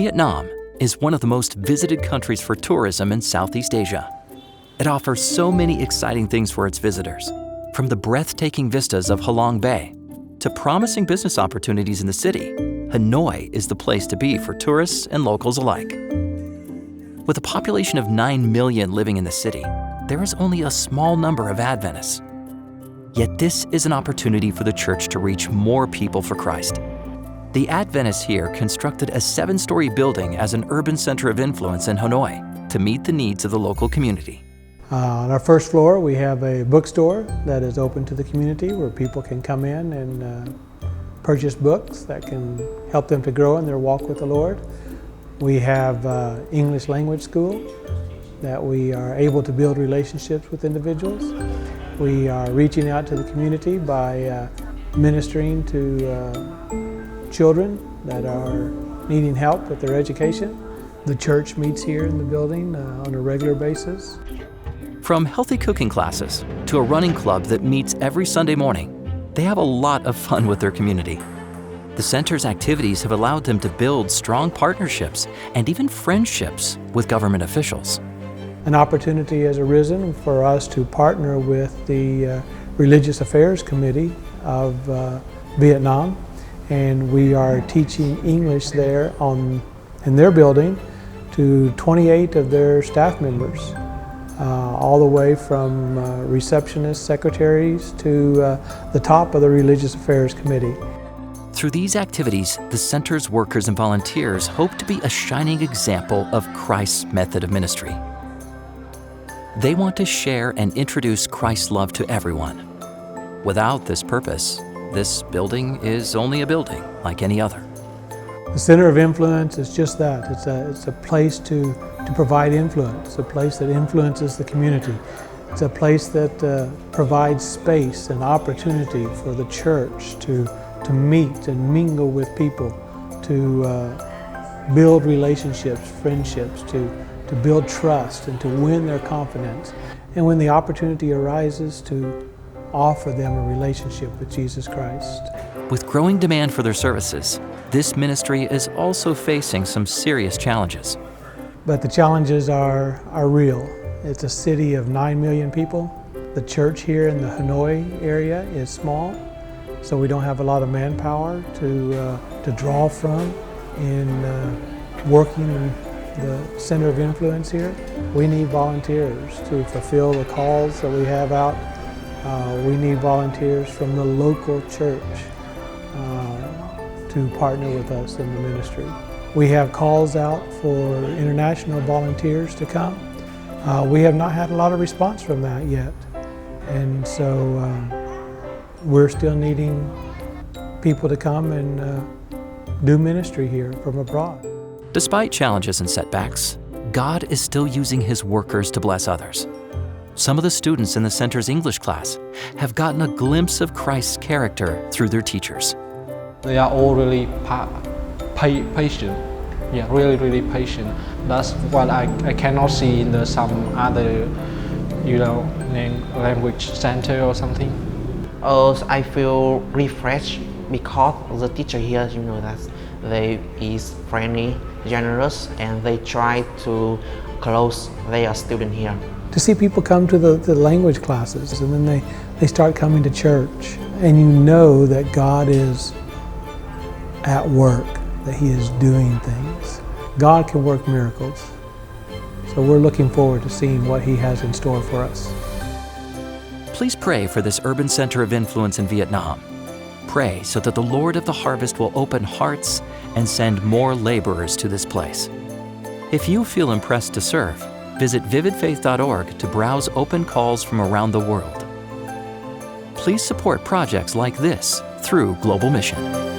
Vietnam is one of the most visited countries for tourism in Southeast Asia. It offers so many exciting things for its visitors, from the breathtaking vistas of Halong Bay to promising business opportunities in the city. Hanoi is the place to be for tourists and locals alike. With a population of 9 million living in the city, there is only a small number of Adventists. Yet this is an opportunity for the church to reach more people for Christ. The Adventists here constructed a 7-story building as an urban center of influence in Hanoi to meet the needs of the local community. On our first floor, we have a bookstore that is open to the community where people can come in and purchase books that can help them to grow in their walk with the Lord. We have English language school that we are able to build relationships with individuals. We are reaching out to the community by ministering to children that are needing help with their education. The church meets here in the building on a regular basis. From healthy cooking classes to a running club that meets every Sunday morning, they have a lot of fun with their community. The center's activities have allowed them to build strong partnerships and even friendships with government officials. An opportunity has arisen for us to partner with the Religious Affairs Committee of Vietnam, and we are teaching English there in their building to 28 of their staff members. All the way from receptionists, secretaries, to the top of the Religious Affairs Committee. Through these activities, the center's workers and volunteers hope to be a shining example of Christ's method of ministry. They want to share and introduce Christ's love to everyone. Without this purpose, this building is only a building like any other. The Center of Influence is just that. It's a place to provide influence, a place that influences the community. It's a place that provides space and opportunity for the church to meet and mingle with people, to build relationships, friendships, to build trust and to win their confidence. And when the opportunity arises, to offer them a relationship with Jesus Christ. With growing demand for their services, this ministry is also facing some serious challenges. But the challenges are real. It's a city of 9 million people. The church here in the Hanoi area is small, so we don't have a lot of manpower to draw from in working in the center of influence here. We need volunteers to fulfill the calls that we have out. We need volunteers from the local church to partner with us in the ministry. We have calls out for international volunteers to come. We have not had a lot of response from that yet. And so we're still needing people to come and do ministry here from abroad. Despite challenges and setbacks, God is still using His workers to bless others. Some of the students in the center's English class have gotten a glimpse of Christ's character through their teachers. They are all really patient. Yeah, really patient. That's what I cannot see in some other, language center or something. I feel refreshed because the teacher here, that they is friendly, generous, and they try to close their student here. To see people come to the language classes and then they start coming to church, and you know that God is at work, that He is doing things. God can work miracles. So we're looking forward to seeing what He has in store for us. Please pray for this urban center of influence in Vietnam. Pray so that the Lord of the harvest will open hearts and send more laborers to this place. If you feel impressed to serve, visit vividfaith.org to browse open calls from around the world. Please support projects like this through Global Mission.